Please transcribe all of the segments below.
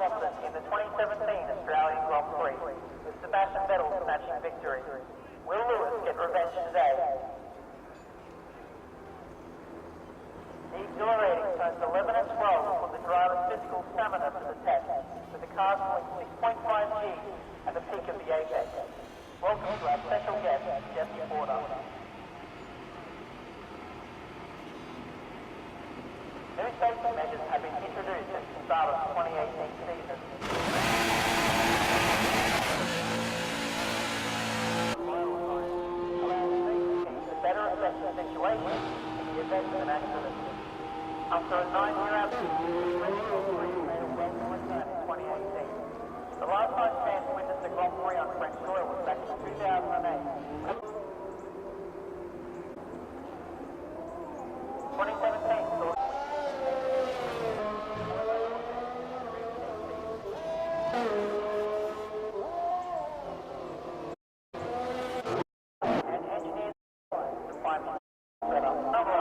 Hamilton in the 2017 Australian Grand Prix, with Sebastian Vettel snatching victory. Will Lewis get revenge today? The exhilarating zones 11 and 12 put the driver's physical stamina to the test, with the cars pulling 6.5 G at the peak of the apex. Welcome to our special guest, Jesse Porter. New safety measures have been introduced since the start of the 2018 season. Allows safety teams to better assess the situation in the event of an accident. After a 9-year absence, the Prix made a welcome return in 2018. The last time fans witnessed a Grand Prix on French soil was back in 2008. 2017 saw and engineers to find set up another.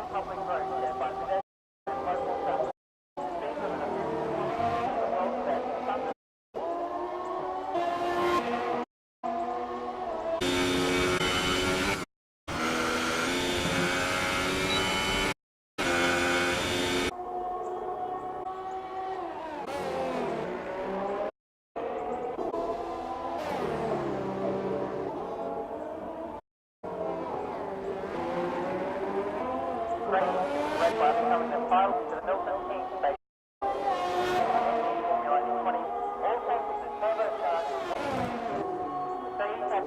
Public road shared by pedestrians and local traffic. Speed limit of 50 the world set Sunday. Prix, led by becoming the pilot to the Milton team station. Formula in 20, all changes to turbocharged. Mercedes have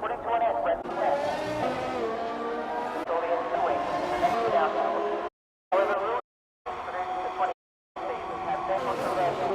putting to an end race 10. Saw the end of the week in the next downhill. However, rules produced the 20 season have been controversial.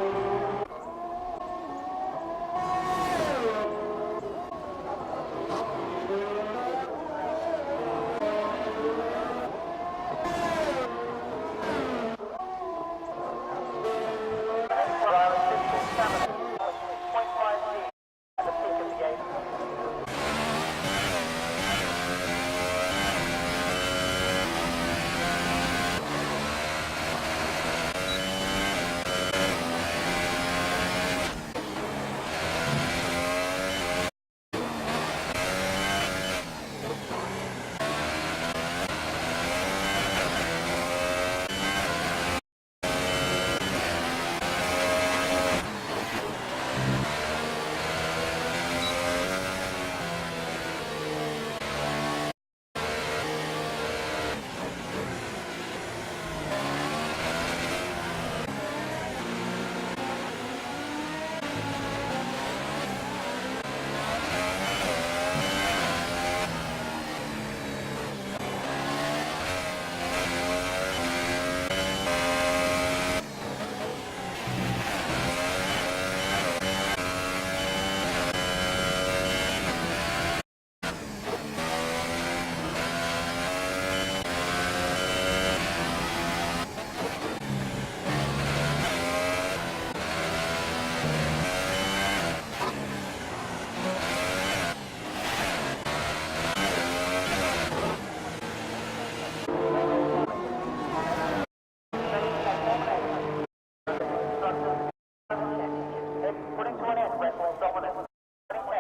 Putting to an end Red Bull's dominance in 2010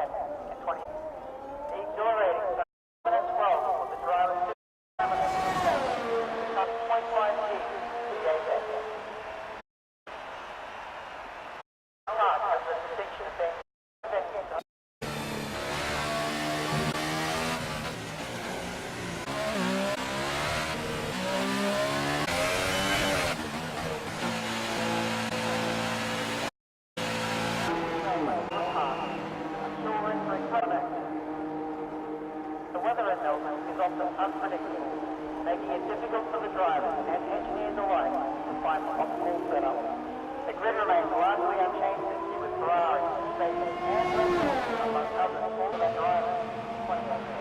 and 20. The exhilarating 7 and 12 was the driver's stamina to the test, becoming 0.5 G to the apex. Hard has the distinction of being invented. The weather at Melbourne is often unpredictable, making it difficult for the drivers and engineers alike to find the optimal setup. The grid remains largely unchanged this year, with Ferrari, Mercedes and Red Bull, among others, all their drivers in 2018.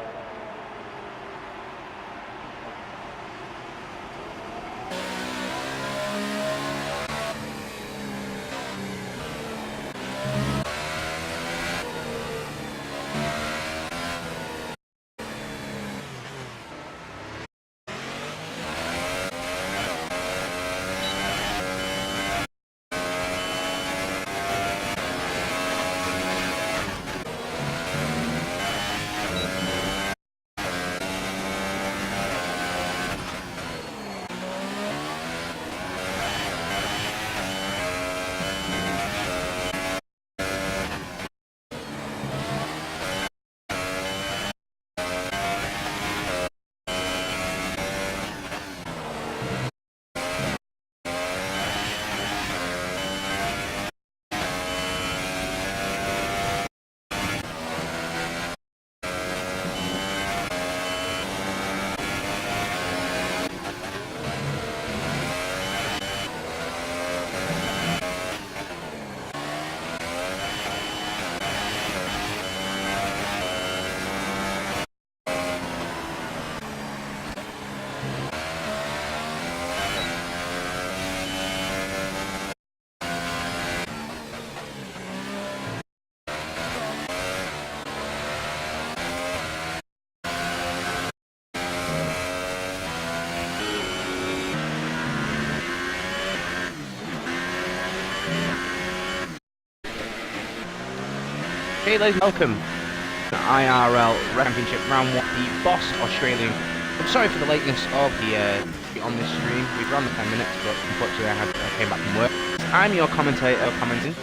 Hey ladies, welcome to IRL Championship Round 1, the Boss Australian. I'm sorry for the lateness of the on this stream. We've run the 10 minutes, but unfortunately I came back from work. I'm your commentator commenting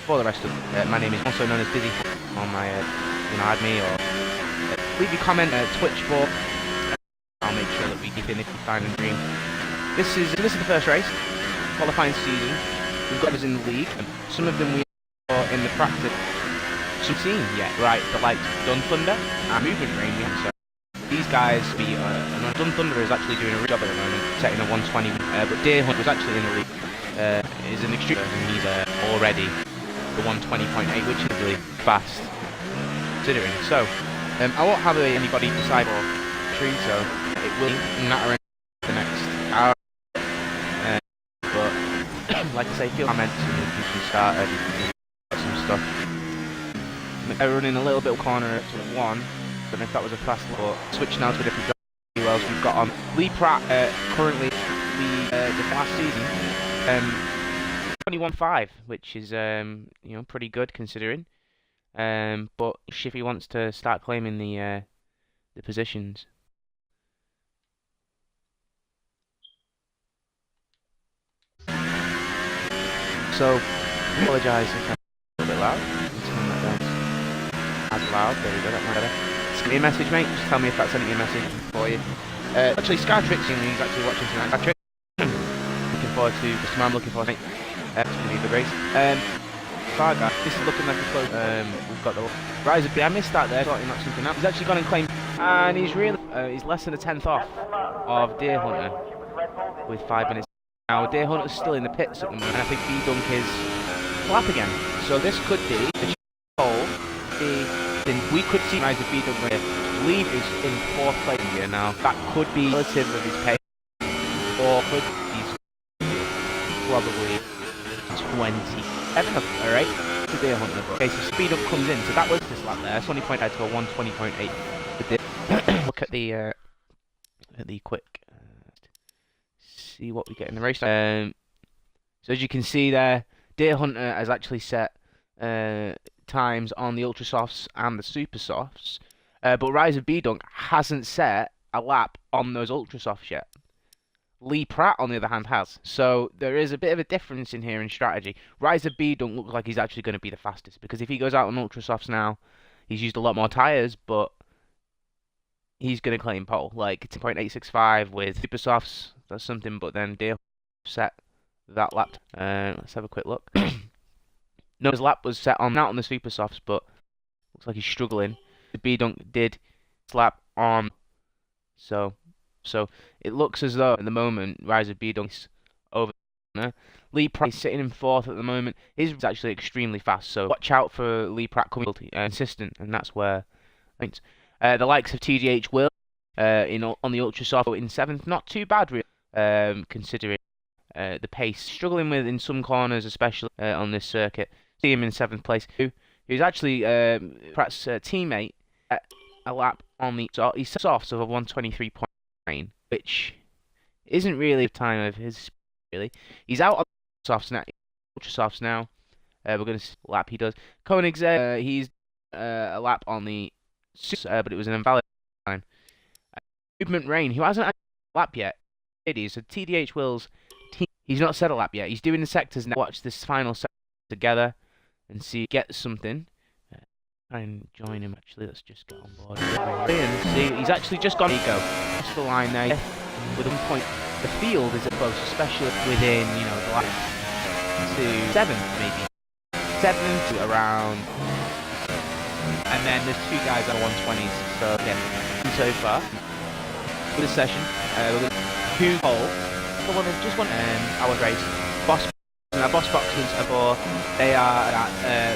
for the rest of my name is also known as Dizzy on my add me or leave your comment Twitch board. I'll make sure that we keep in if you find a dream. This is the first race, qualifying season. We've got us in the league, and some of them we are in the practice. Some team, yeah, right. The likes Dun Thunder and Movement Rain. So these guys, Dun Thunder is actually doing a real job at the moment, setting a 120. But Deer Hunt was actually in the league. Is an extreme, and he's already the 120.8, which is really fast considering. So I won't have anybody decide for Prix, so it will matter in the next hour. But like I say, feel I meant to do some started some stuff. Running a little bit of corner to 1. Don't know if that was a fast thought. Switch now to a different driver. Who else we've got on? Lee Pratt currently the last season 21.5, which is pretty good considering. But Shiffy wants to start claiming the positions. So apologise if I'm a little bit loud. Turn that down. As loud, there we go, that's better. Send me a message, mate, just tell me if that's sending a message for you. Actually, Skytrix, he's actually watching tonight. Skytrix, looking forward to this man, looking forward to it's going to be a good race. Farga, this is looking like a close. We've got the Rise of B. I missed that there, sorting out something else. He's actually gone and claimed, and he's really, he's less than a 10th off of Deer Hunter with 5 minutes. Now, Deer Hunter's still in the pits at the moment, and I think B-Dunk is lap again. So this could be the pole. We could see Rise of B-Dunk where Leave is in 4th place here now. That could be relative of his pace, or could be probably 20. Alright, to Deer Hunter. Okay, so Speed Up comes in, so that was this lap there. 20.8 to a 120.8. Look at the quick. See what we get in the race. So as you can see there, Deer Hunter has actually set times on the Ultra Softs and the Super Softs, but Rise of B-Dunk hasn't set a lap on those Ultra Softs yet. Lee Pratt, on the other hand, has. So there is a bit of a difference in here in strategy. Rise of B-Dunk looks like he's actually going to be the fastest, because if he goes out on Ultra Softs now, he's used a lot more tyres, but he's going to claim pole. Like 10.865 with Super Softs, that's something, but then Dale set that lap. Let's have a quick look. No, his lap was set on not on the Super Softs, but looks like he's struggling. The B-Dunk did slap on, so it looks as though at the moment Rise of B-Dunk's over. Lee Pratt is sitting in 4th at the moment. His is actually extremely fast, so watch out for Lee Pratt coming consistent, and that's where thanks. The likes of TGH Will on the Ultra Soft in 7th, not too bad really, considering the pace. Struggling with in some corners, especially on this circuit. See him in 7th place. Who's actually Pratt's teammate at a lap on the he's softs of a 123.9, which isn't really the time of his really. He's out on softs now, Ultra Softs now. We're gonna see what lap he does. Koenigsegg, he's a lap on the but it was an invalid time. Movement Rain, who hasn't had a lap yet. It is so TDH Will's team. He's not set a lap yet. He's doing the sectors now. Watch this final sector together and see get something. Try and join him actually. Let's just get on board. And see, he's actually just gone. There you go. Just the line there. With 1 point, the field is close, especially within the last to 7th maybe. 7th to around. And then there's 2 guys on 120s, so yeah, so far for this session, we're going to 2 pole. Just one our race. Boss boxes for they are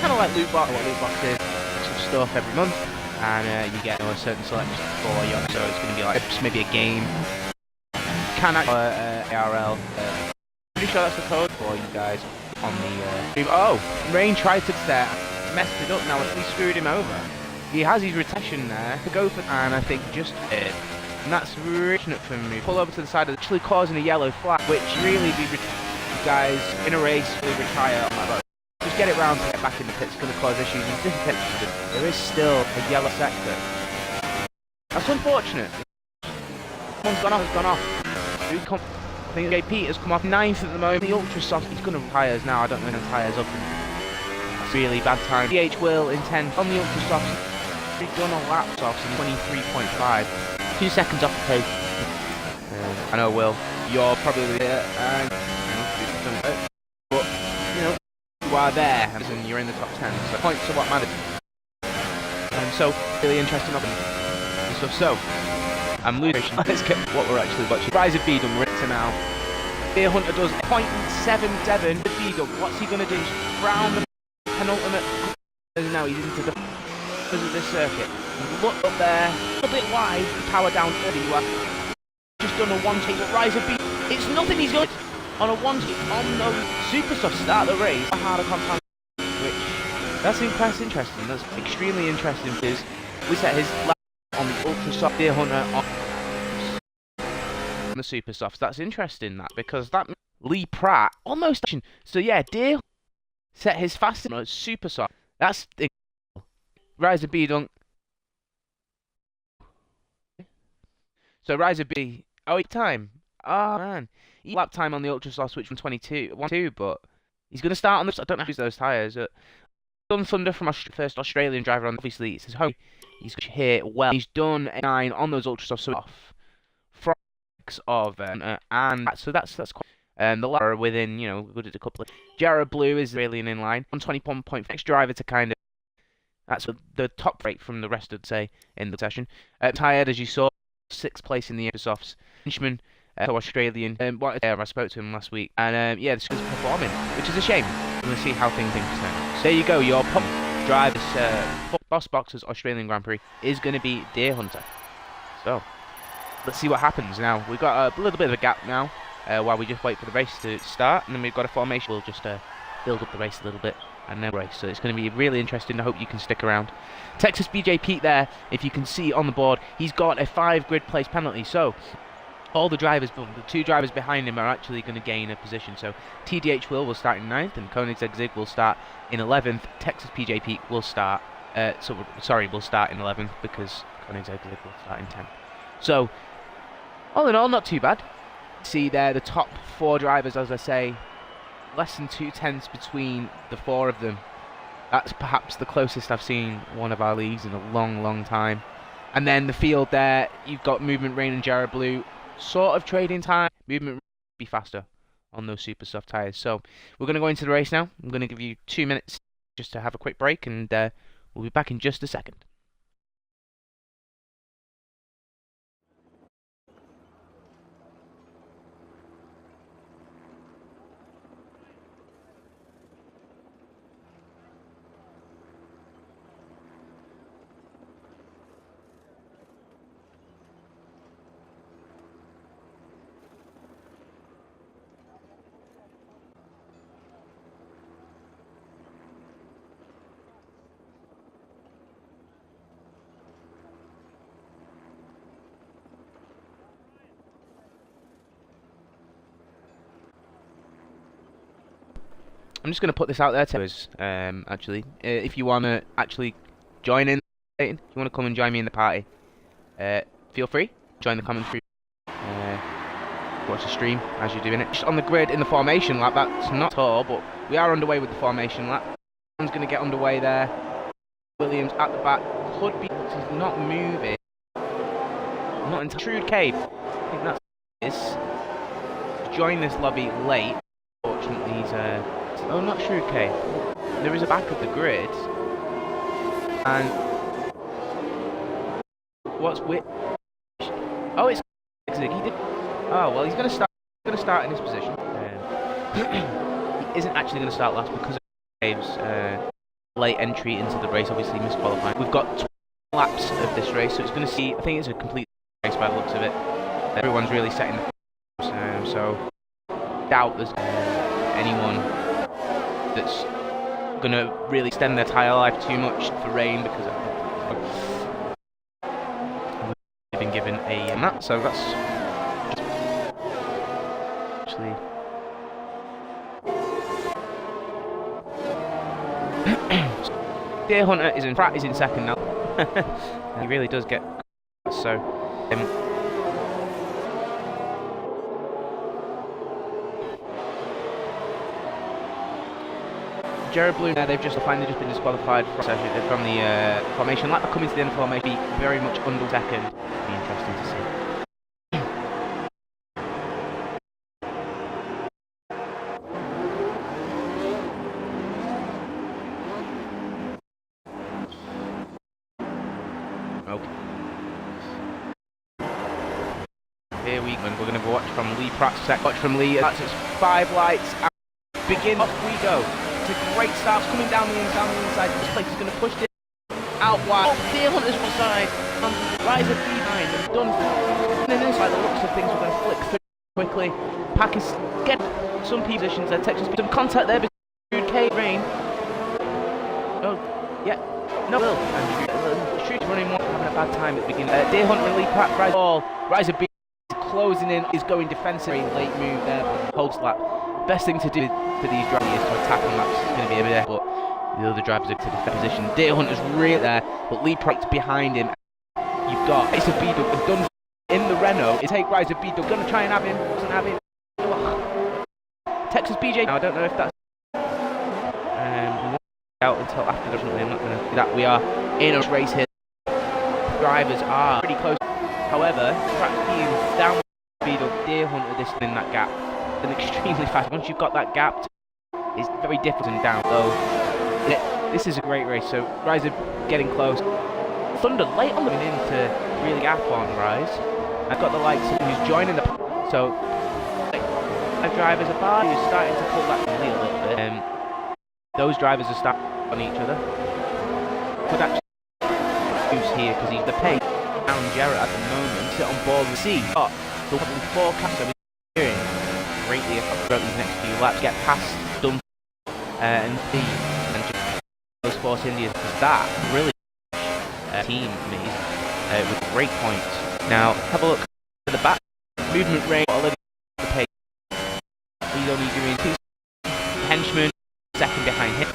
kind of like loot box. What loot box is? Some stuff every month, and you get a certain selection for you. So it's going to be like maybe a game. Can IRL. Pretty sure that's the code for you guys on the stream. Oh, Rain tried to set. Messed it up now, he screwed him over. He has his retention there to go for, and I think just did. And that's really fortunate for me. Pull over to the side, of actually causing a yellow flag, which really be guys in a race will retire on my boat. Just get it round to get back in the pit, it's going to cause issues. And there is still a yellow sector. That's unfortunate. One's gone off. I think JP has come off 9th at the moment. The Ultra Soft, he's going to tyres now. I don't know when the tyres up. That's really bad time. DH Will in 10th on the Ultra Soft. He's done a lap off in 23.5. 2 seconds off the pace. I know, Will, you're probably there, and but you know you are there, and you're in the top 10. So points are what matters. So really interesting up and stuff. So I'm losing. Let's get what we're actually watching. Rise of Beedum, we're into now. Deer Hunter does 0.77 with Beedum. What's he gonna do? Round the penultimate. Now he's into the of this circuit. Look up there, a little bit wide. Power down early. You are just done a 1-2. Rise of Beedum. It's nothing. He's going on a 1-2 on the Super Soft start of the race. A harder compound, which that's interesting. That's extremely interesting because we set his lap on the Ultra Soft Deer Hunter on the Super Softs. That's interesting, that, because that Lee Pratt almost. So yeah, Deer set his fastest on Super Soft. That's the Rise of B Dunk. So Rise of B. Oh, time. Oh man, he lap time on the Ultra Soft switch from 1-2, but he's going to start on this. I don't know who's those tyres. Done Thunder from first Australian driver on. Obviously, it's his home. He's here well. He's done a 9 on those Ultra Soft, so off from of and so that's quite. The latter within, you know, we did a couple of. Jared Blue is really in line on 21 point. Next driver to kind of. That's the top rate from the rest of, say, in the session. Tired, as you saw, 6th place in the Ultra Softs. Finchman, so Australian. I spoke to him last week, and yeah, this is performing, which is a shame. We'll see how things turn. So there you go. Your pump drivers, Boss Boxers Australian Grand Prix is going to be Deer Hunter. So let's see what happens now. We've got a little bit of a gap now while we just wait for the race to start, and then we've got a formation. We'll just build up the race a little bit and then race. So it's going to be really interesting. I hope you can stick around. Texas BJ Pete there, if you can see on the board, he's got a 5 grid place penalty. So all the drivers, the 2 drivers behind him are actually going to gain a position. So TDH will start in 9th, and Koenigsegg Zig will start in 11th. Texas PJ Pete will start. Will start in 11th because Koenigsegg Zig will start in 10th. So all in all, not too bad. See there, the top 4 drivers, as I say, less than 2 tenths between the 4 of them. That's perhaps the closest I've seen one of our leagues in a long, long time. And then the field there, you've got Movement Rain and Jared Blue, sort of trading time. Movement Rain will be faster on those Super Soft tyres. So we're going to go into the race now. I'm going to give you 2 minutes just to have a quick break, and we'll be back in just a second. I'm just going to put this out there to us, actually. If you want to actually join in, if you want to come and join me in the party, feel free. Join the commentary. Watch the stream as you're doing it. Just on the grid in the formation lap, that's not all, but we are underway with the formation lap. One's going to get underway there. Williams at the back. Could be, he's not moving. Not into Shrewd Cave. I think that's joined this lobby late. Fortunately, he's oh, not Shrewd Cave. There is a back of the grid. And what's with? Oh, it's he did. Oh well, he's going to start in this position. He isn't actually going to start last because of Cave's late entry into the race. Obviously, misqualified. We've got 12 laps of this race, so it's going to see. I think it's a complete race by the looks of it. Everyone's really setting the so doubt there's anyone that's going to really extend their tyre life too much for rain, because they've been given a map, so that's actually Deer Hunter is in second now. He really does get so. Jared Bloom, they've just finally been disqualified from the formation. Like coming to the end of the formation, very much under second. Be interesting to see. Okay. Here we're going to watch from Lee Pratt's set. Watch from Lee. That's 5 lights. And begin. Off we go. It's a great start. Coming down the inside. This place is going to push it out wide. Deer Hunter's one side. Rise of behind. They've done. And then by the looks of things, we're going to flick through quickly. Pack is get some positions. There. Texas some contact there between K Rain. Oh, yeah. No, Will. And Shoot's running one, having a bad time at the beginning. Deer Hunter and Lee Pratt, Rise of B closing in, is going defensive. Late move there, hold slap. Best thing to do for these drivers is to attack on laps. It's going to be a bit there, but the other drivers are to defend position. Deer Hunter's really there, but Lee Pratt's behind him. You've got Rise of B has done in the Renault. Take Rise of B, going to try and have him. Doesn't have him. Texas BJ. Now I don't know if that's. Out until after, definitely. I'm not going to do that. We are in a race here. Drivers are pretty close. However, Pratt's being down speed of Deer Hunter this in that gap. And extremely fast. Once you've got that gap, it's very difficult and down low. This is a great race. So Rise are getting close. Thunder late on the in to really gap on Rise. I've got the likes of who's joining the. So drivers are by who's starting to pull that from Lee a little bit. Those drivers are starting on each other. Could actually use here because he's the pace down Jarrett at the moment. Sit on board with C. But the 4 caps are doing greatly throughout these next few laps. Get past Dunn and C and those Force Indians. That really team made with great points. Now have a look at the back movement range. The pace. He's only doing 2 henchmen. Second behind him.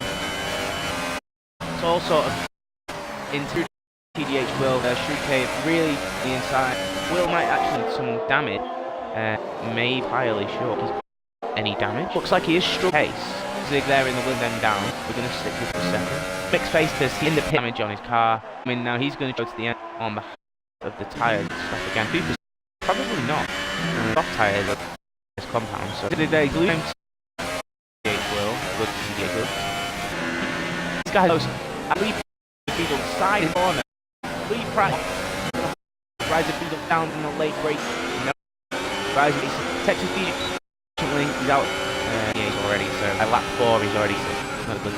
It's all sort of into TDH Will, Shruke really the inside. Will might actually need some damage. Made entirely sure he's any damage. Looks like he is struck pace. Zig there in the wind and down. We're going to stick with the second. Mixed face to see in the pit damage on his car. I mean now he's going to go to the end on behalf of the tyres stuff again. Cooper's probably not. Soft tyres of this compound. So they glue him. This guy goes Lee Beetle side corner. Lee Pratt Rise of Beetle down in the late break. No. Rise of Texas Beetle. He's out. Yeah, he's already. So at lap 4, he's already. Not good.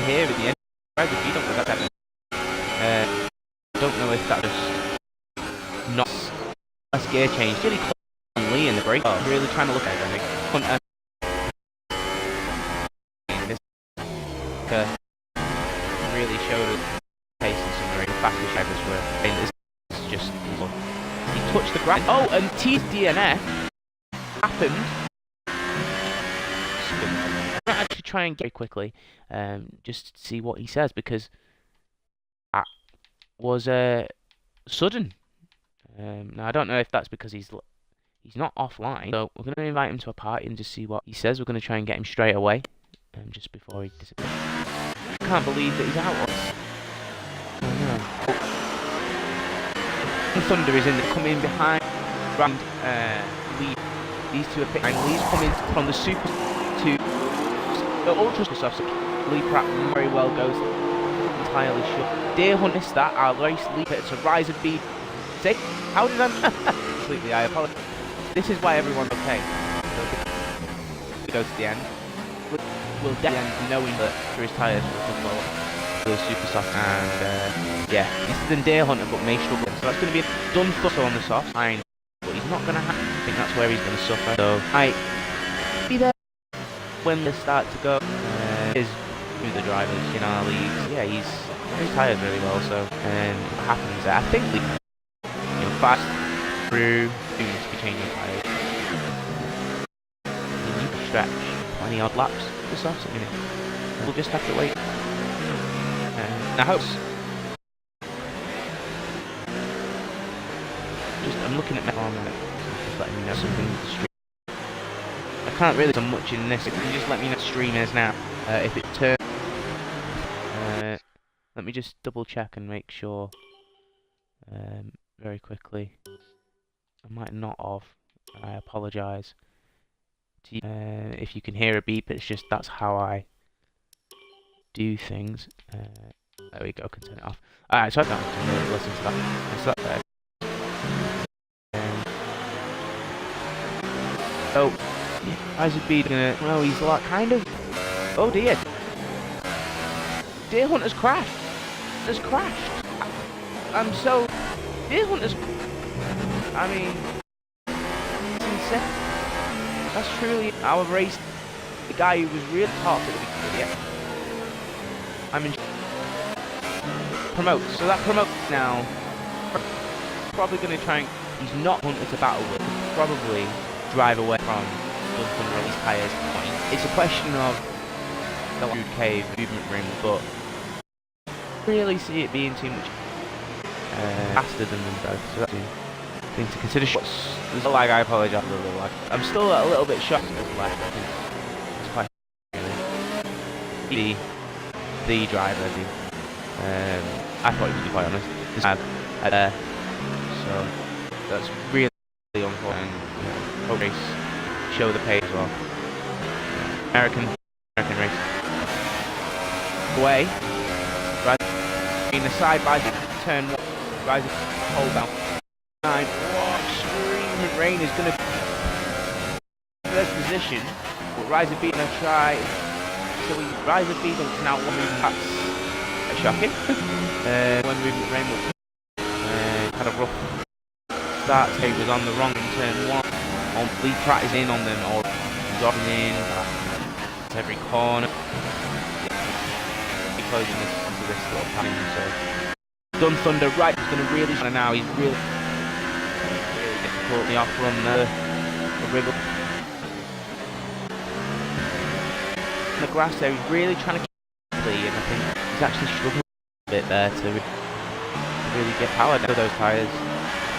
Here at the end, Rise of Beetle was that. Don't know if that was not a gear change. Really close on Lee in the break. Oh, really trying to look at it. I think. Hunter. Really showed us pace and some very fastest drivers were. And this is just look. He touched the ground. Oh, and T's DNF happened. I'm gonna actually try and get it quickly, just to see what he says because that was sudden. Now I don't know if that's because he's not offline. So we're gonna invite him to a party and just see what he says. We're gonna try and get him straight away, just before he disappears. I can't believe that he's out. Oh no. Thunder is in there, coming behind Brand Lee. These two are picking. Lee's coming from the super to the ultra soft. Lee Pratt very well goes entirely short. Deer Hunt missed that. Our race Lee it's a Rise of B. See? How did I completely I apologize. This is why everyone's okay. We go to the end. Will definitely knowing that through his tyres will super soft and yeah, this is in Deer Hunter but may struggle. So that's going to be a done fussle on the soft line, but he's not going to have. I think that's where he's going to suffer. So I be there when they start to go. Is the drivers in our leagues. Yeah, he's tyres really well. So what happens? I think we fast through do need to be changing tyres. You need to stretch 20 odd laps. We'll just have to wait. I hope. I'm looking at my arm and it's just letting me know something with the stream. I can't really do much in this. If you just let me know what the stream is now. If it turns. Let me just double check and make sure. Very quickly. I might not have. I apologise. If you can hear a beep, it's just that's how I do things. There we go, can turn it off. Alright, so I don't have to really listen to that. So that there. So, Isaac B gonna. Well, he's like kind of. Oh dear. Deer Hunter's crashed. Has crashed. I'm so. Deer Hunter's. I mean. It's insane. That's truly our race. The guy who was really top at the beginning. Yeah. I'm in. Promote. So that promote now. Probably gonna try and. He's not Hunter to battle with. Probably drive away from Duncan release tyres. It's a question of the food cave movement ring, but really see it being too much faster than them both. So that's a thing to consider. There's a lag. I apologise for the lag. I'm still a little bit shocked at the lag. It's quite really the driver. I thought he was, to be quite honest. So that's really unfortunate. Hope race show the pace as well. American race. Away. Right in the side by turn one. Rising hold down. 9. Screaming Rain is gonna first position. But Riser B gonna try. So we Riser B can now one movement. That's shocking. One movement Rain will had a rough start. He was on the wrong in turn 1. On Lee Pratt is in on them, or dropping in every corner. He's closing this into this little pattern. So Dun Thunder right is going to really now. He's really difficult. The off run the wriggle. The grass there. He's really trying to keep Lee, and I think he's actually struggling a bit there to really get power down to those tyres.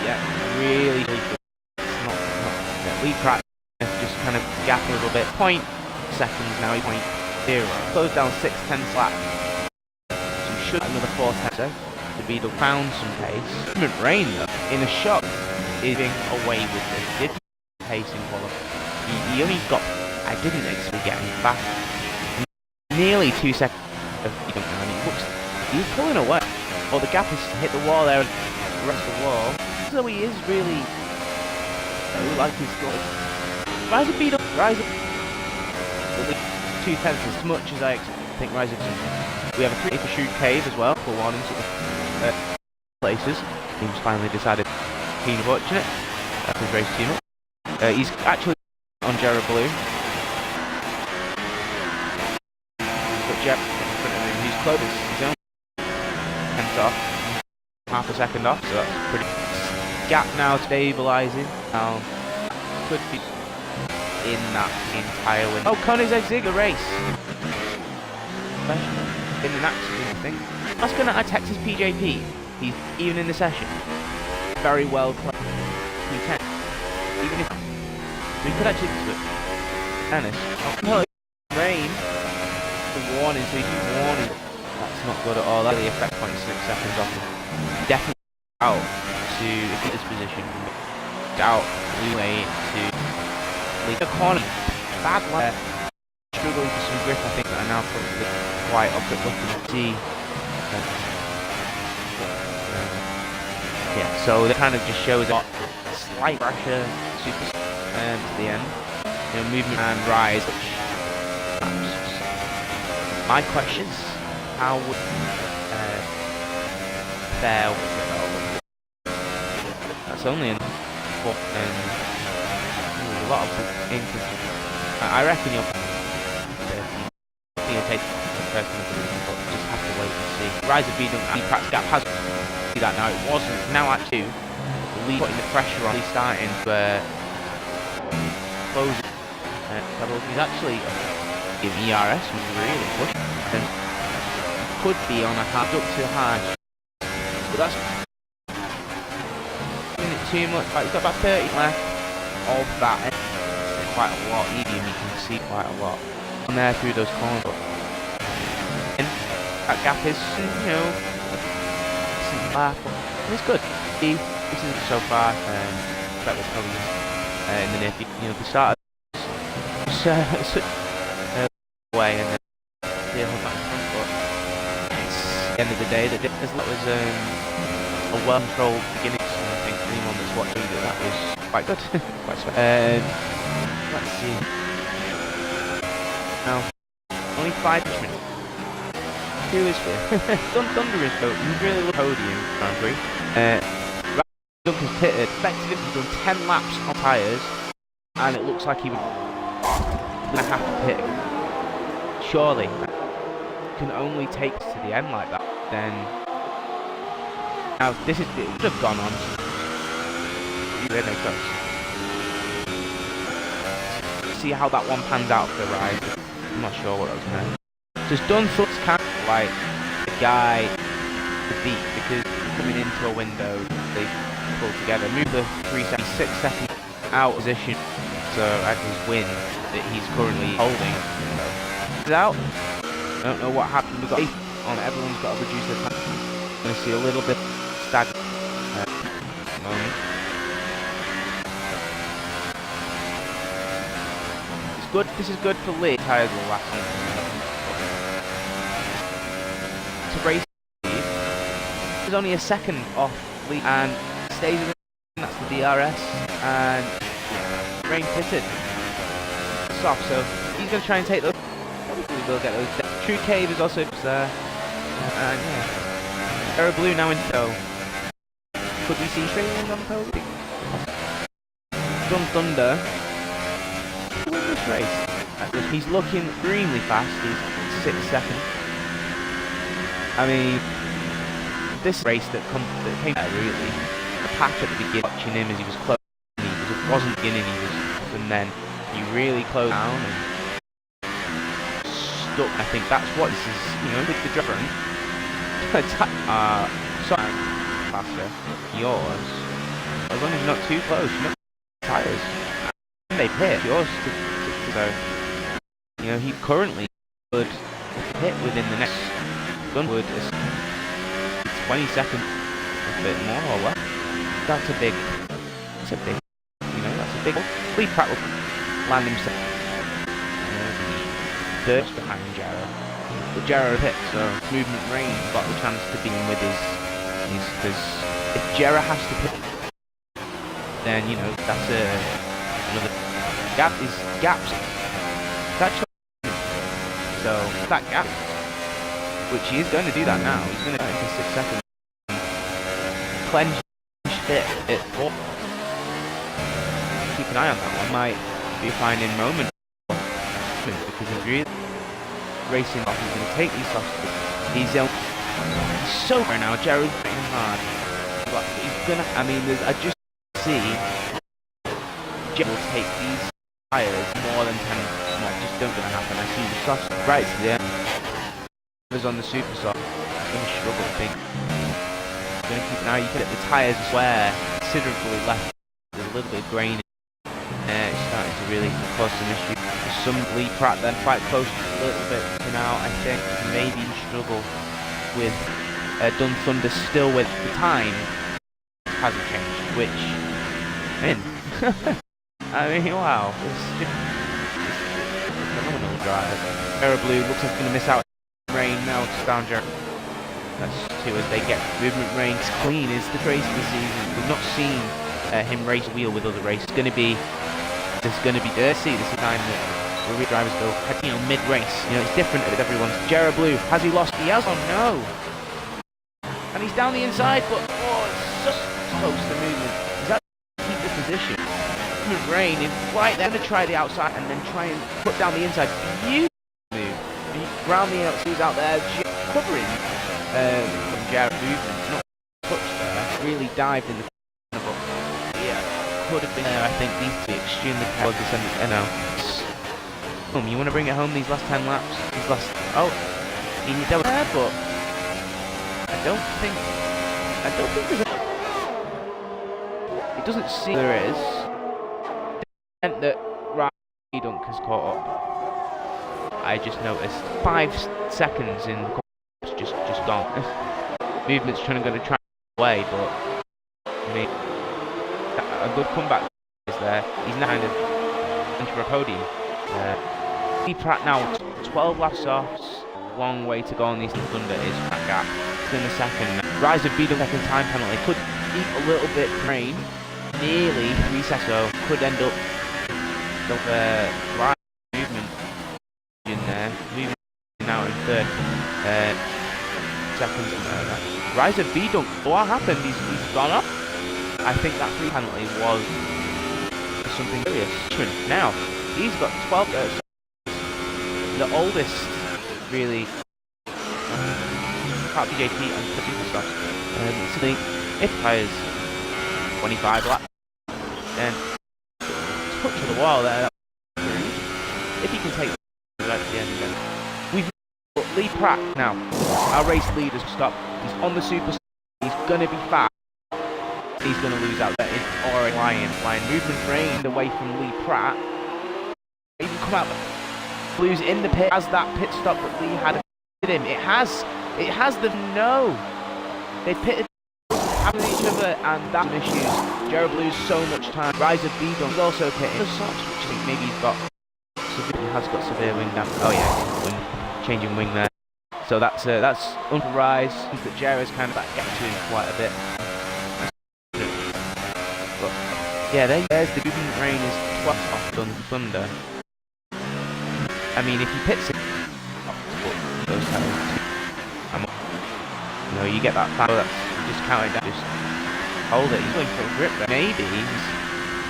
Yeah, really good. Lee Pratt just kind of gap a little bit. 0.7 seconds now, 0.0. Closed down 6/10 lap. So we should another 4/10. The Beetle found some pace. Movement Rain though, in a shot, is being away with this. He did pace in qualifying. He only got. I didn't expect getting back. Nearly 2 seconds. He's pulling away. Well, the gap has hit the wall there and the rest of the wall. So he is really. Like his score. Rise of Beetle. Rise of 2/10 as much as I think Rise of. We have a 3 for Shoot Cave as well for one in sort of places. Team's finally decided keen of watching it. That's his race team up. He's actually on Jarrah Balloon. But Jeb in front of him, he's closest. He's only 10th off. Half a second off, so that's pretty. Gap now stabilising. Now could be in that entire win. Oh, Connor's exiting the race. In an accident, I think. That's going to Texas PJP. He's even in the session. Very well played. Even if we could actually do it. Dennis. Oh, Rain. The warning, so he keeps warning. That's not good at all. That really affects 0.6 seconds off him. Definitely out. To get his position out leeway to lead the corner. Bad line. Struggling for some grip, I think, that are now probably quite up at looking to see. Yeah, so that kind of just shows a slight pressure super to the end. You know, movement and rise. My questions: how would fare with it? That's only in fourth and a lot of interesting. I reckon you'll take the first one, but just have to wait and see. Rise of Beetle and Pratt's gap has see that now. It wasn't. Now actually, Lee putting the pressure on. He's starting to close. He's actually in ERS was really pushing. could be on a hard, up too high. But that's too much. Like, he's got about 30 left of that. Quite a lot. Even you can see quite a lot on there through those corners. And that gap is, you know, it's good. This is so far. That was probably in the near future. You know, the start of such way, and then back front. But it's the end of the day that was a well-controlled beginning. So I think anyone that's watching that was quite good. Quite special. Let's see. Now, only 5 minutes. Who is here? Thunder is voting. He's really low podium, Grand Prix. Duncan's pitted. Effectively, he's done 10 laps on tyres, and it looks like he would have to pit. Surely, can only take us to the end like that. Then, now this is it would have gone on. There no goes. See how that one pans out for the ride. I'm not sure what I was going to. Just done such kind of like the guy to beat, because coming into a window they pull together, move the 376 seconds out of position, so at his win that he's currently holding. So he's out. I don't know what happened. We've got 8 on. Everyone's got to reduce their time. I'm going to see a little bit stagnant at the moment. It's good. This is good for Lee. Tires will last. To race, there's only a second off Lee and stays in. That's the DRS, and rain pitted. Soft, so he's going to try and take those. Hopefully we'll get those. True Cave is also there, and yeah, Aero Blue now in tow. Could we see straight on the pole? Dun Thunder to win this race. He's looking extremely fast. He's 6 seconds. I mean, this race that came out really. The patch at the beginning, watching him as he was close, he wasn't beginning, he was, and then he really closed down and stuck. I think that's what this is, you know, with the driver. Sorry, faster. Yours. As long as you're not too close, you're not tires. And they pit yours so you know, he currently would hit within the next Gunwood is 20 seconds, a bit more or what? That's a big, you know, that's a big. Lee Pratt will land himself. You know, the dirt behind Jarrah. But Jarrah hit, so movement range got the chance to be in with his because if Jarrah has to pit, then you know that's another gap is gaps. That's so that gap. Which he is going to do that now. He's going to do it for 6 seconds. Clench fit at 4. Keep an eye on that one. Might be a finding moment because he's really racing off. He's going to take these off. He's so right now. Jarrah's pretty hard. But he's going to. I mean, I just see Jarrah will take these tires more than 10. No, just don't going to happen. I see the soft right to the end. On the super soft, I'm going to struggle, I think. I'm going to keep an eye. You can get the tyres square considerably left. There's a little bit of grain. It's starting to really cause some issues. There's some Lee Pratt then quite close, a little bit now. I think maybe struggle with Dun Thunder still with the time hasn't changed, which I mean, wow, it's a phenomenal drive. Aero Blue looks like it's going to miss out. Rain now to down Jarrah. That's 2 as they get movement range clean is the race this season. We've not seen him race wheel with other races. It's going to be dirty. This is the time that the rear drivers go, you know, mid-race. You know, it's different with everyone's. Jarrah Blue, has he lost? He has. Oh no! And he's down the inside, but it's just close to movement. He's actually keep the position. Movement rain is right there. Going to try the outside and then try and put down the inside. Beautiful move. Round the outside out there, covering from Jarrah movement, not touched there, really dived in the but yeah, could have been there. I think these two extremely close to send it, you want to bring it home these last 10 laps? These last, he was there, but don't think there's it doesn't seem there is. And that Ryan Dunk has caught up. I just noticed 5 seconds in the just gone. Movement's trying to try away, but I mean, a good comeback is there. He's now kind of into a podium. Lee Pratt now 12 laps softs. Long way to go on these Thunder is that gap. In the second, Rise of Beedle second time penalty could eat a little bit rain. Nearly 3 seconds, so could end up the right movement in there. Moving now in third. Seconds. Rise of Beedle. What happened? He's gone up. I think that free penalty was something serious. Now he's got 12. The oldest, really, part BJT and the Superstar. So if tires 25 laps, then touch of the wall there. If he can take it at the end, then we've got Lee Pratt now. Our race leader's stopped. He's on the Superstar. He's gonna be fast. He's gonna lose out there. It's already flying. Movement drained away from Lee Pratt. Even come out. Blues in the pit as that pit stop that Lee had him. It has the no. They pitted having each other and that issues. Jared Blues so much time. Rise of Beedle is also pitting. Which I think maybe he has got severe wing damage. Oh yeah, changing wing there. So that's under Rise. That Jared's kind of back to quite a bit. But yeah, there's the movement rain is 12 off on Thunder. I mean, if he pits it, those tires, you get that foul, that's just count it down, just hold it. He's going for a grip there. Maybe he's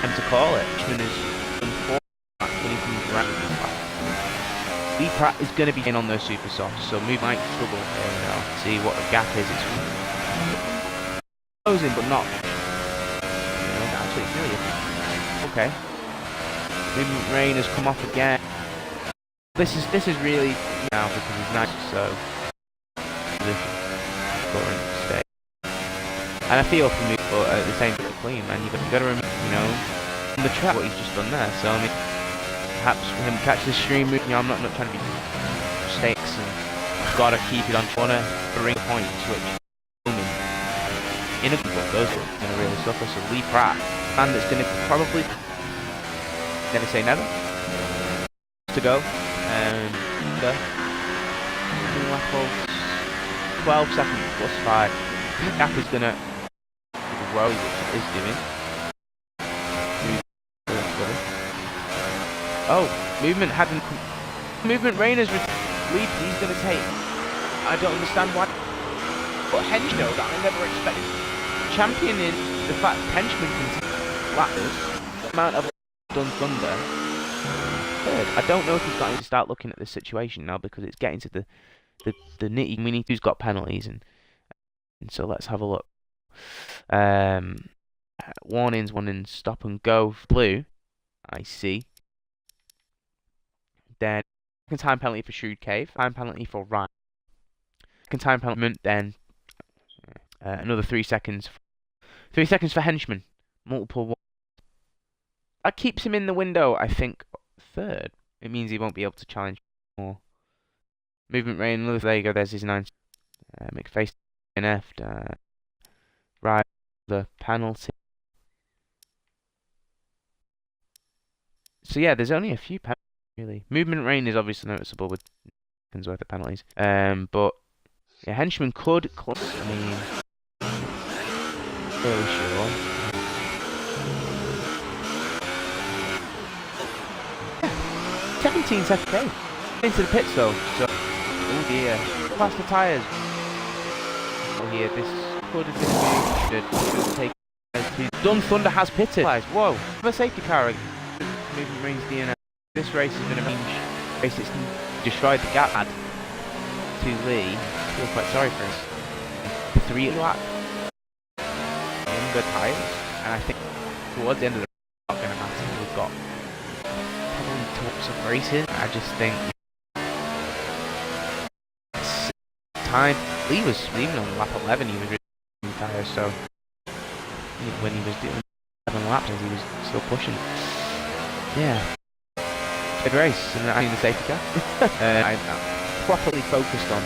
time to call it. Richmond is done 4 laps when he comes around this lap. Lee Pratt is going to be in on those super softs, so Move might struggle here now. See what the gap is. It's closing, but not. Actually, it's really okay. Movement rain has come off again. This is really now because he's nice, so current state. And I feel for me, but at the same time, clean man. You got to remember, on the track what he's just done there. So I mean, perhaps for him to catch the stream, I'm not trying to be mistakes, and I've got to keep it on. Want to bring points, which in a good goes going to really suffer. So Lee Pratt, man, that's going to probably never say never to go. The 12 seconds plus 5. Gap is gonna grow, which it is doing. Oh, movement rain is lead. He's gonna take. I don't understand why. But Henchman, that I never expected. Championing the fact Henchman can take lappers. The amount of done Thunder. I don't know if he's got to start looking at this situation now because it's getting to the nitty. We need who's got penalties and so let's have a look. Warnings, stop and go. Blue, I see. Then second time penalty for Shrewd Cave. Time penalty for Ryan. Second time penalty. Then another 3 seconds. 3 seconds for Henchman. Multiple. That keeps him in the window, I think. Third. It means he won't be able to challenge more. Movement rain. There you go. There's his 9. McFace left. Right. The penalty. So yeah, there's only a few penalties really. Movement rain is obviously noticeable with seconds worth of penalties. But yeah, Henchman could. I mean, fairly sure. 17 seconds into the pits though, so oh dear, past the tyres. Oh here, this could have been should take. Dun Thunder has pitted. Whoa, have a safety car. Movement rings DNF. This race is going to mean race. It's destroyed the gap had to Lee. I feel quite sorry for us. 3 lap in the tyres, and I think towards the end of the not going to matter. We've got types of races. I just think time. Lee was even on lap 11. He was really tired, so when he was doing 7 laps, he was still pushing. Yeah, good race, and I mean the safety car. I'm properly focused on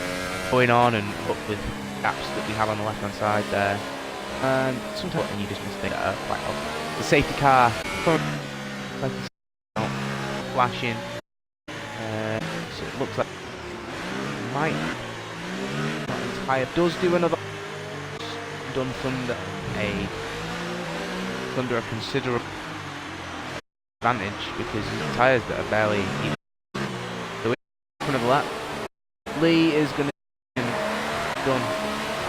going on and up with gaps that we have on the left hand side there. And sometimes you just miss things that are quite obvious. The safety car, like flashing. So it looks like might entire does do another done under a considerable advantage because his tyres that are barely even the front of the lap. Lee is going to be done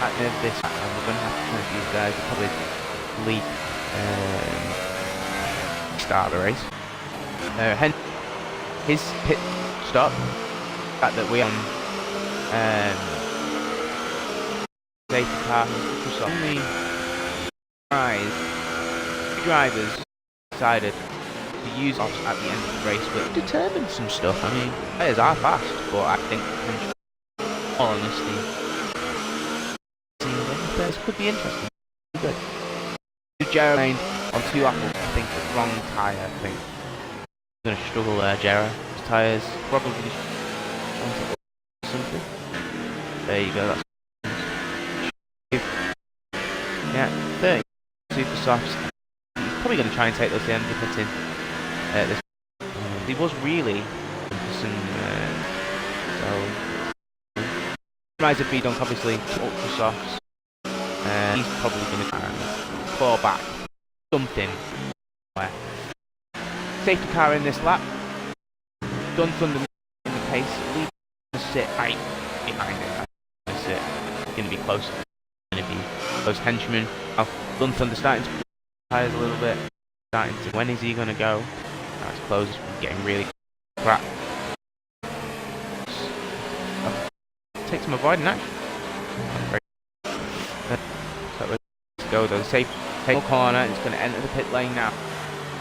at the end of this, and we're going to have to try these guys to probably lead start of the race. Hence his pit stop, the fact that we're on safety car, only drivers decided to use us at the end of the race, but determined some stuff. I mean, players are fast, but I think, in all honesty, this could be interesting. Good. Jeremy on 2 apples, I think the wrong tyre, I think. He's going to struggle there, Jeremy. His tyres probably something. There you go, that's yeah, 30 super softs. He's probably going to try and take those to the end of the pit in this. He was really some so rise of B-Dunk obviously ultra softs. He's probably going to claw back something. Safety car in this lap. Dun Thunder in the pace. Lee to sit right behind it. It's going to be close. Going to be close henchman. Oh, Dun Thunder starting to tires a little bit. Starting to. When is he going to go? That's close. Getting really crap. Take some avoiding action. So let's go though. Safe. Take a corner. It's going to enter the pit lane now.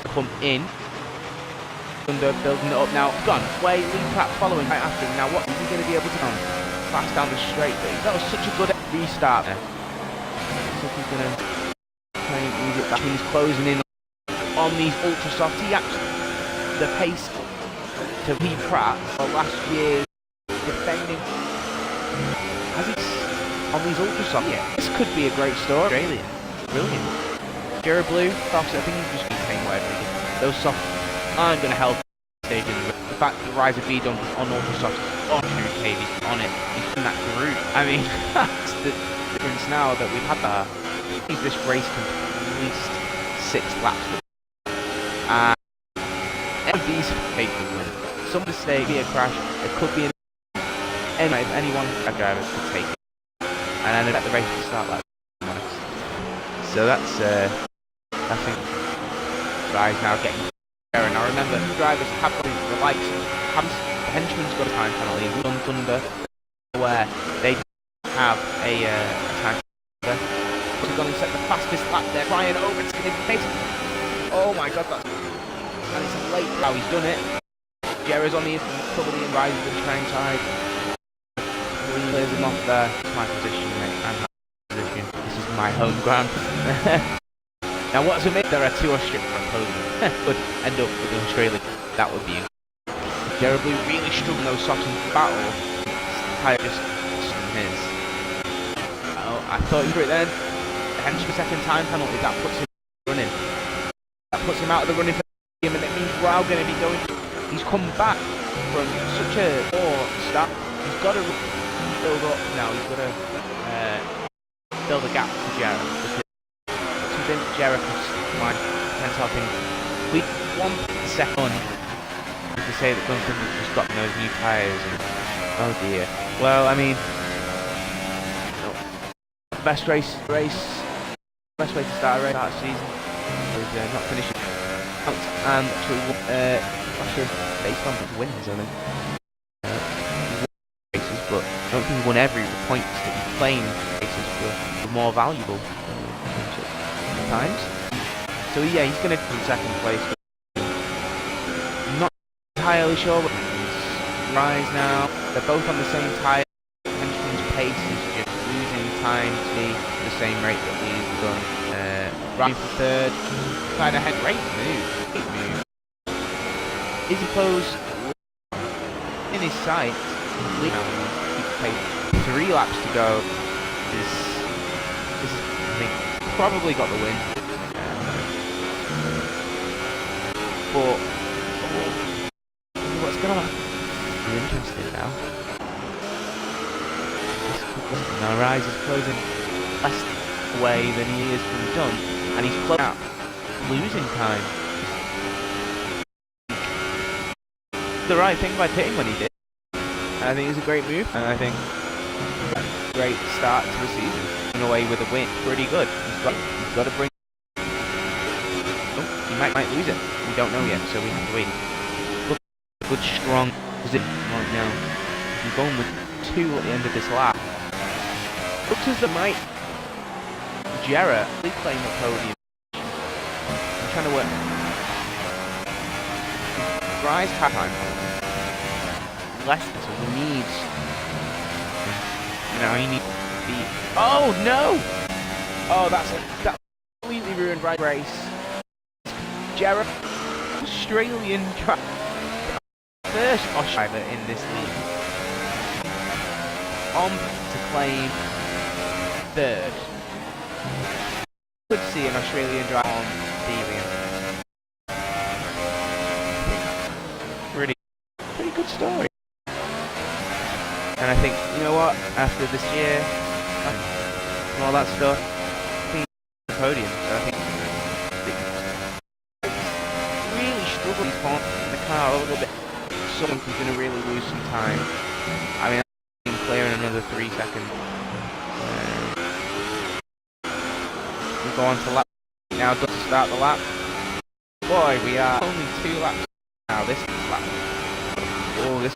Come in. Thunder building it up now. Gone. Way. Lee Pratt following right after him. Now what is he going to be able to do? Fast down the straight. That was such a good restart there. So he's going to try and ease it back. He's closing in on these ultra soft. He actually the pace to Lee Pratt for last year defending as it's on these ultra soft. Yeah, this could be a great story. Australian. Brilliant. Jera Blue, Fox, I think he's just been saying whatever he did. Those softs aren't going to help stage in the fact that the rise of B-Dunk on ultra soft on Cave, he's on it, he's in that group. I mean, that's the difference now that we've had that. I think this race can at least 6 laps. And these fake win. Some mistake, be a crash, it could be anyway, if anyone, a driver could take it. And then let the race to start like that. So that's, I think, guys now getting there. And I remember drivers have got the likes of the henchman's got a time penalty, Dun Thunder, where they have a time penalty. He's going to set the fastest lap there, flying over, it's going to be amazing. Oh my god, that's. And it's late how he's done it. Jerry's on the cover the rises and trying side. He clears him off there. It's my position, mate. I'm my position. This is my home ground. Now what's it mean? There are 2 Australian opponents. Could end up with Australia. That would be Jerry Blue really struggling those softs in battle. Tyre just his. Oh, I thought he threw it then. The henchman second time penalty, that puts him running. That puts him out of the running for him, and it means we're all going to be going. He's come back from such a poor start. He's got to build up now. He's got to build a gap to Jarrah. Because convinced Jarrah can find helping. We 1 second to say that Gunther's just gotten those new tyres. And, oh dear. Well, I mean, best way to start a race, start a season is not finishing. And actually based on his wins, I think. Races, but I don't think he won every. The points that he claimed races were more valuable at times. So yeah, he's going to come second place. Not entirely sure what Rise now. They're both on the same tyre. Henchman's pace is just losing time to be the same rate that we've done. Right for third, kind of had great move. Isopos in his sight, keep pace. 3 laps to go. This is, I think, probably got the win. But what's going on? I'm interested now. Now Rise is closing less away than he is from done, and he's closing out, losing time. The right thing by pitting when he did. And I think it was a great move, and I think a great start to the season. Going away with a win, pretty good. He's got to bring. Oh, he might lose it. We don't know yet, so we have to wait. Look, good strong position right now. He's going with 2 at the end of this lap. Looks as though might Jarrett playing the podium. I'm trying to work. Rise time. Less, so he needs. Now he needs to be. Oh no! Oh, that completely ruined Rise race. Jarrett, Australian first driver in this league, on to claim third. Could see an Australian driver on podium. Pretty good story. And I think, you know what, after this year, and all that stuff, I think the podium, so I think really struggled in the car a little bit. Someone who's going to really lose some time. I mean, I'm clear in another 3 seconds. We go on to lap. Now does start the lap. Boy, we are only 2 laps now. This lap. Oh, this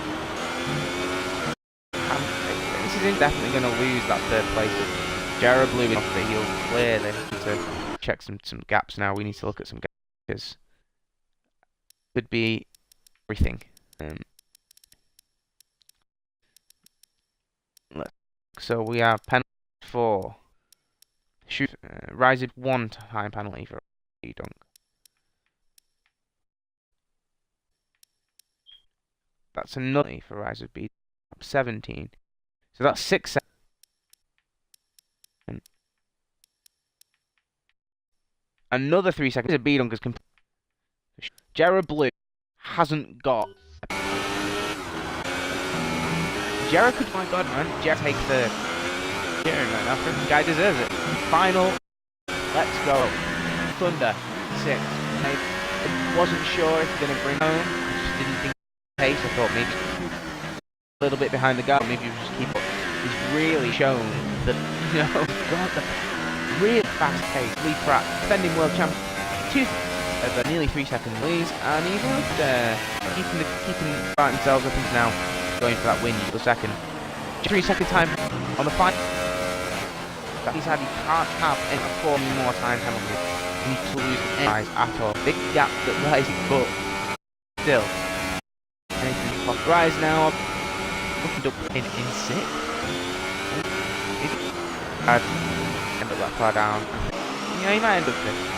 is definitely going to lose that 3rd place. Jared blew it off the heel clearly. To check some gaps now. We need to look at some gaps because could be everything. So we are penalty for shoot. Rise it 1 time penalty for dunk. That's another for Rise of B. 17. So that's 6 seconds. Another 3 seconds. A B dunk is complete. Jared Blue hasn't got. Jared could, my god, man. Jared take third. Jared, man, after guy deserves it. Final. Let's go. Thunder 6. I wasn't sure if they're gonna bring home. I just didn't think pace. I thought maybe a little bit behind the guy. Maybe we'll just keep up. He's really shown that, you know, God, the really fast pace. Lee Pratt, defending world champion. 2 nearly 3 second leads, and he's keeping themselves up until now, going for that win for the second. 3 second time on the final. He can't have any 4 more time penalties. He needs to lose any at all. Big gap that Rise but still. Anything off Rise now. Looking up in 6th. I'd end up that far down. Yeah, he might end up 5th.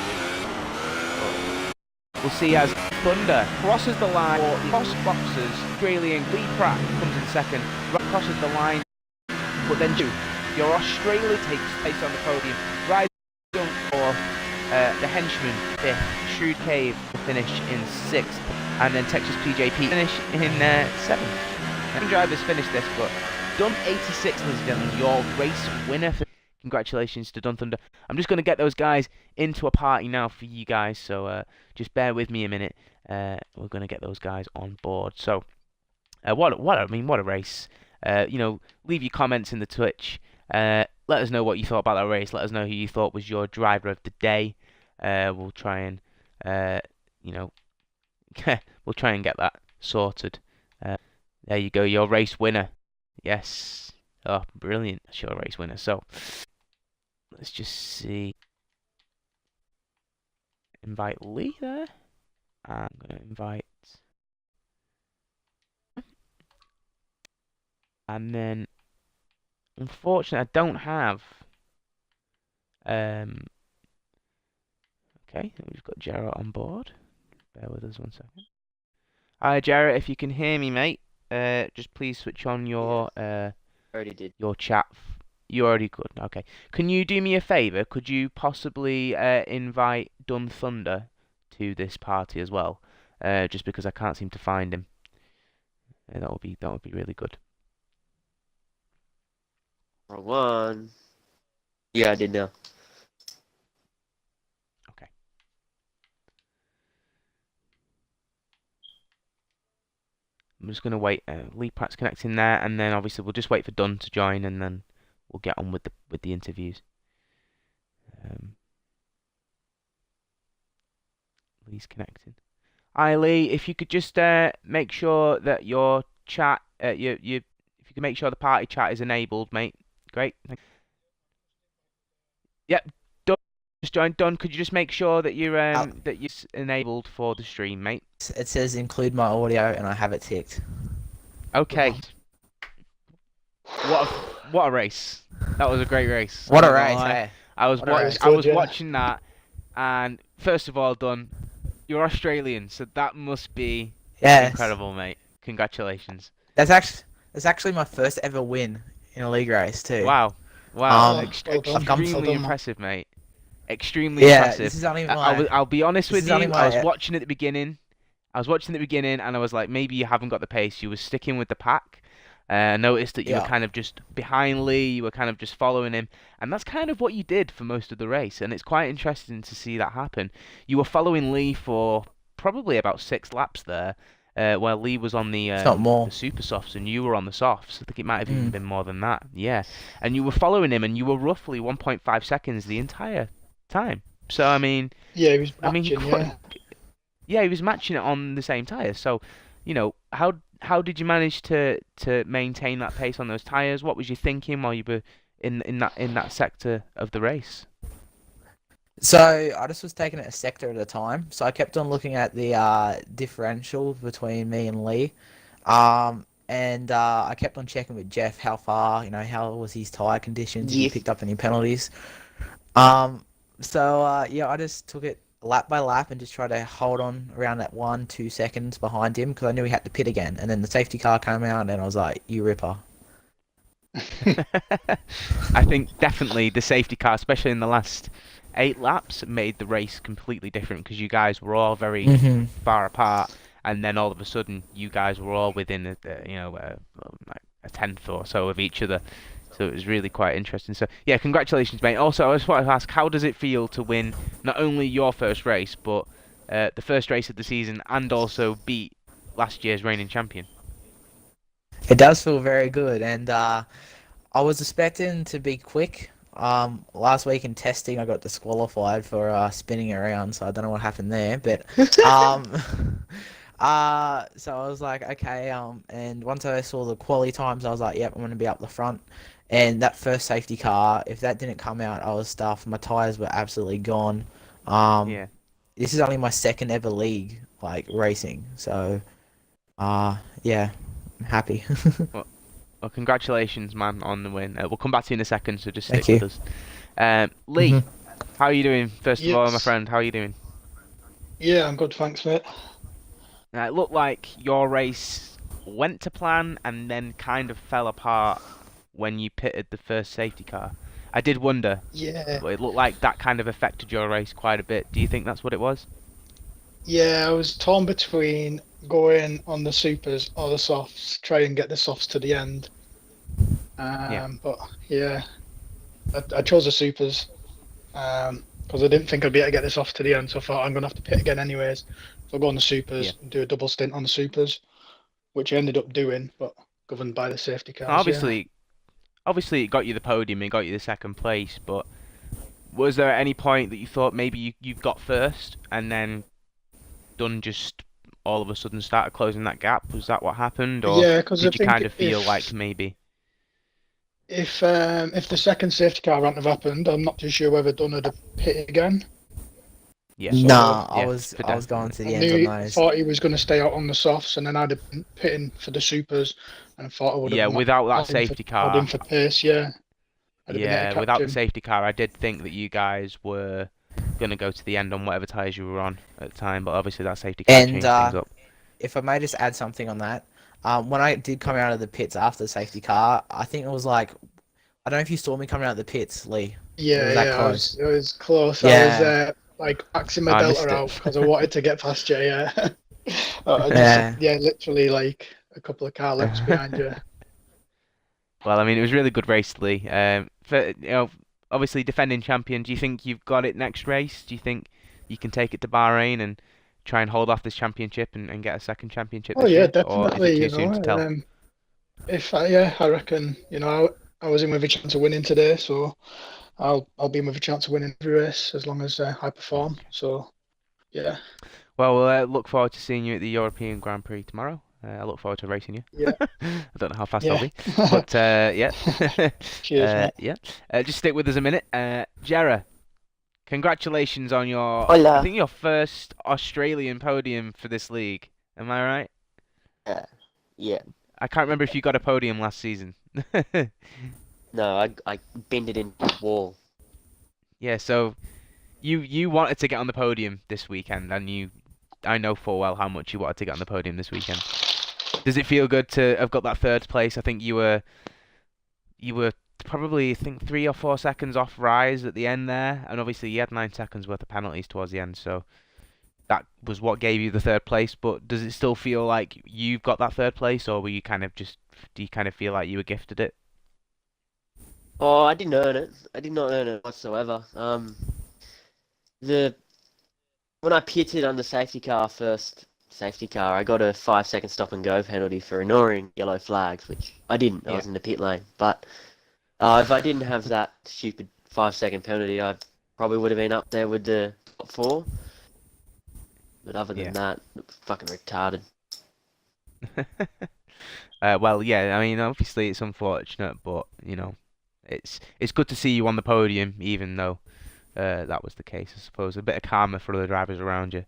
We'll see as Thunder crosses the line for the cross boxers. Australian Lee Pratt comes in 2nd. Crosses the line, but then your Australia takes place on the podium. Rise Dunk for the henchman 5th. Shrewd Cave to finish in 6th, and then Texas PJP finish in 7th. Many drivers finished this, but Dun 86, ladies and gentlemen, your race winner. Congratulations to Dun Thunder. I'm just going to get those guys into a party now for you guys, so just bear with me a minute. We're going to get those guys on board. So, what a race. You know, leave your comments in the Twitch. Let us know what you thought about that race. Let us know who you thought was your driver of the day. We'll try and, you know, we'll try and get that sorted. There you go, your race winner. Yes. Oh, brilliant. That's your race winner. So, let's just see. Invite Lee there. I'm going to invite. And then Unfortunately, I don't have. Okay, we've got Jarrett on board. Bear with us 1 second. Hi, Jarrett. If you can hear me, mate, just please switch on Yeah, your already did. chat. You already could. Okay. Can you do me a favor? Could you possibly invite Dun Thunder to this party as well? Just because I can't seem to find him. That would be really good. Wrong one. Yeah, I did now. Okay. I'm just gonna wait. Lee Pratt's connecting there, and then obviously we'll just wait for Dunn to join, and then we'll get on with the interviews. Lee's connecting. Hi Lee, if you could just make sure that your chat, if you can make sure the party chat is enabled, mate. Great. Yep. Dunn, just joined. Dunn, could you just make sure that you're enabled for the stream, mate? It says include my audio, and I have it ticked. Okay. What a race! That was a great race. What a I'm not race, gonna lie. hey? I was What a race. I was Good, yeah. watching that, and first of all, Dunn, you're Australian, so that must be Yes. incredible, mate. Congratulations. That's actually my first ever win in a league race too. Wow. Wow. Um, well done. Extremely Well done, man. impressive, mate. Extremely Yeah, impressive. this is only my. I'll be honest this with is you. only I was my- watching at the beginning. And I was like, maybe you haven't got the pace. You were sticking with the pack. I noticed that you were Yeah. kind of just behind Lee. You were kind of just following him, and that's kind of what you did for most of the race. And it's quite interesting to see that happen. You were following Lee for probably about 6 laps there, while Lee was on If not more. the super softs and you were on the softs. I think it might have even Mm. been more than that. Yeah, and you were following him, and you were roughly 1.5 seconds the entire time. So I mean, Yeah, he was I mean, matching, yeah. yeah, he was matching it on the same tyres. So, how did you manage to maintain that pace on those tyres? What was you thinking while you were in that sector of the race? So I just was taking it a sector at a time. So I kept on looking at the differential between me and Lee, and I kept on checking with Jeff how far, how was his tyre conditions, if he Yeah. picked up any penalties. Yeah, I just took it lap by lap and just tried to hold on around that 1-2 seconds behind him because I knew he had to pit again. And then the safety car came out, and I was like, "You ripper." I think definitely the safety car, especially in the last 8 laps, made the race completely different because you guys were all very far apart, and then all of a sudden you guys were all within like a tenth or so of each other. So it was really quite interesting. So yeah, congratulations, mate. Also, I just wanted to ask, how does it feel to win not only your first race, but the first race of the season, and also beat last year's reigning champion? It does feel very good, and I was expecting to be quick. Last week in testing, I got disqualified for spinning around, so I don't know what happened there. But so I was like, okay. And once I saw the quali times, I was like, yep, I'm going to be up the front. And that first safety car, if that didn't come out, I was stuffed. My tires were absolutely gone. Yeah. This is only my second ever league racing, so yeah, I'm happy. Well, congratulations, man, on the win. We'll come back to you in a second, so just Thank stick you. with us. Lee, Mhm. how are you doing? First of all, my Yes. friend, how are you doing? Yeah, I'm good, thanks, mate. It looked like your race went to plan and then kind of fell apart when you pitted the first safety car. I did wonder, Yeah, but it looked like that kind of affected your race quite a bit. Do you think that's what it was? yeah, I was torn between going on the supers or the softs, try and get the softs to the end. But yeah, I chose the supers because I didn't think I'd be able to get this off to the end, so I thought I'm going to have to pit again anyways. So I'll go on the supers and do a double stint on the supers, which I ended up doing, but governed by the safety cars. Obviously, it got you the podium, it got you the second place, but was there at any point that you thought maybe you got first and then Dunn just all of a sudden started closing that gap? Was that what happened, or Yeah, because I did you think kind of feel if like maybe? if the second safety car hadn't have happened, I'm not too sure whether Dunn would have pit again. Yeah. So Nah, I Yeah, was for I was going definitely. to I the ends on knew those. thought he was going to stay out on the softs, and then I'd have been pitting for the supers, and I thought I would have Yeah, without that safety had him car. for pace. Yeah, I'd have been able Yeah, to without catch the him. safety car, I did think that you guys were going to go to the end on whatever tyres you were on at the time, but obviously that safety car And changed things up. if I may just add something on that, when I did come out of the pits after the safety car, I think it was like, I don't know if you saw me coming out of the pits, Lee. It Yeah, was that yeah, close. it was close. I was Yeah, like maxing my I delta missed it. out because I wanted to get past you. Yeah, I just yeah. yeah, literally like a couple of car lengths behind you. Well, I mean, it was a really good race, Lee. Obviously defending champion. Do you think you've got it next race? Do you think you can take it to Bahrain and try and hold off this championship and get a second championship Oh this yeah, year, or is it definitely. too soon to tell? If I, yeah, I reckon I was in with a chance of winning today, so I'll be in with a chance of winning every race as long as I perform. Okay. So yeah, Well, we'll look forward to seeing you at the European Grand Prix tomorrow. I look forward to racing you. yeah, I don't know how fast I'll yeah. be, but yeah, Cheers, mate. yeah. Just stick with us a minute. Jera, congratulations on I Hola. think your first Australian podium for this league. Am I right? Yeah. I can't remember if you got a podium last season. No, I bend it into the wall. Yeah, so you wanted to get on the podium this weekend, and I know full well how much you wanted to get on the podium this weekend. Does it feel good to have got that third place? I think you were probably, I think, 3 or 4 seconds off Rise at the end there, and obviously you had 9 seconds worth of penalties towards the end, so that was what gave you the third place. But does it still feel like you've got that third place, or do you kind of feel like you were gifted it? Oh, I didn't earn it. I did not earn it whatsoever. The when I pitted on the first safety car, I got a 5 second stop and go penalty for ignoring yellow flags, which I didn't. I Yeah. was in the pit lane. But if I didn't have that stupid 5 second penalty, I probably would have been up there with the top four. But other than Yeah. that, fucking retarded. Well, yeah, I mean, obviously it's unfortunate, but it's good to see you on the podium, even though that was the case, I suppose. A bit of karma for the drivers around you,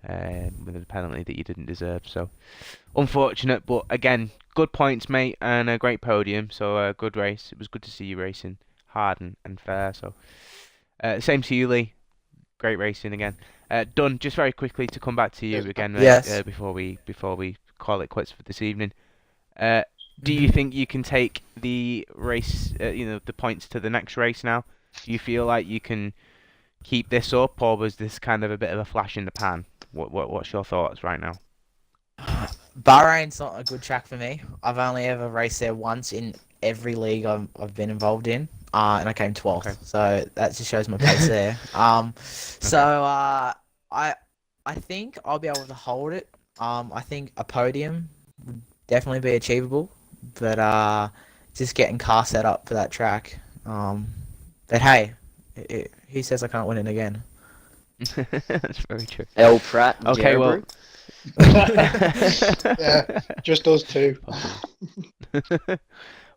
with a penalty that you didn't deserve. So unfortunate, but again, good points, mate, and a great podium. So a good race. It was good to see you racing hard and fair. So same to you, Lee. Great racing again. Done. Just very quickly to come back to you Cheers, again, mate. Yes. Before we call it quits for this evening. Do you Mhm. think you can take the race, the points to the next race now? Do you feel like you can keep this up, or was this kind of a bit of a flash in the pan? What's your thoughts right now? Bahrain's not a good track for me. I've only ever raced there once in every league I've been involved in, and I came 12th. Okay. So that just shows my pace there. So I think I'll be able to hold it. I think a podium would definitely be achievable, but just getting car set up for that track. But hey, he says I can't win it again. That's very true. El Pratt and Okay, well. Jerebrew. Yeah, just us two.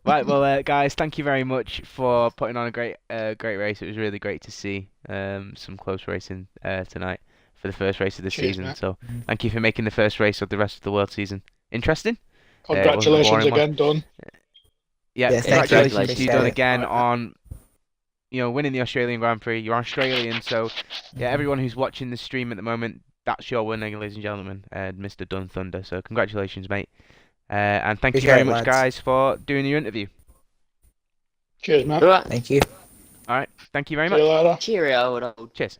Right, well, guys, thank you very much for putting on a great race. It was really great to see some close racing tonight for the first race of the Cheers, season. mate. So, thank you for making the first race of the rest of the world season interesting. It wasn't a Congratulations boring one. again, Don. Yeah, Yes, thank you. congratulations to you, Don, Appreciate it. again on winning the Australian Grand Prix. You're Australian, so yeah, everyone who's watching the stream at the moment, that's your winner, ladies and gentlemen, Mr. Dun Thunder. So congratulations, mate. And thank you Appreciate very it, much, lads. guys, for doing your interview. Cheers, mate. Alright, Thank you. All right, thank you very See you much. later. cheerio and old. Cheers.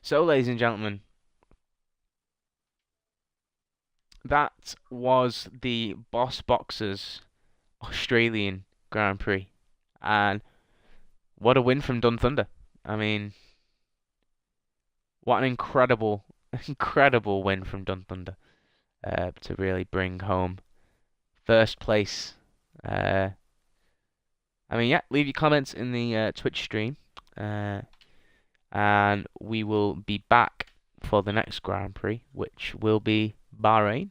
So, ladies and gentlemen, that was the Boss Boxers Australian Grand Prix, and what a win from Dun Thunder. I mean, what an incredible, incredible win from Dun Thunder to really bring home first place. I mean, yeah, leave your comments in the Twitch stream, and we will be back for the next Grand Prix, which will be Bahrain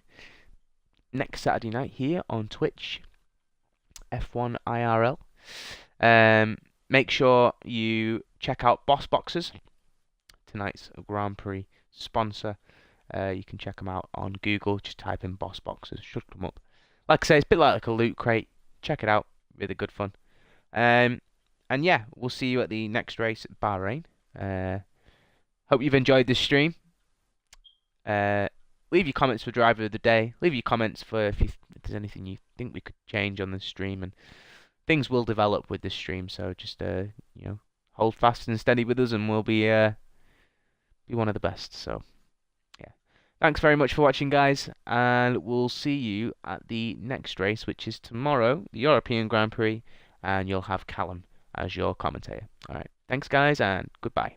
next Saturday night here on Twitch. F1 IRL. Make sure you check out Boss Boxes, tonight's Grand Prix sponsor. You can check them out on Google. Just type in Boss Boxes, should come up. Like I say, it's a bit like a loot crate. Check it out, really good fun. And yeah, we'll see you at the next race at Bahrain. Hope you've enjoyed this stream. Leave your comments for driver of the day. Leave your comments for if there's anything you think we could change on the stream, and things will develop with this stream. So just hold fast and steady with us, and we'll be one of the best. So yeah, thanks very much for watching, guys, and we'll see you at the next race, which is tomorrow, the European Grand Prix, and you'll have Callum as your commentator. All right, thanks, guys, and goodbye.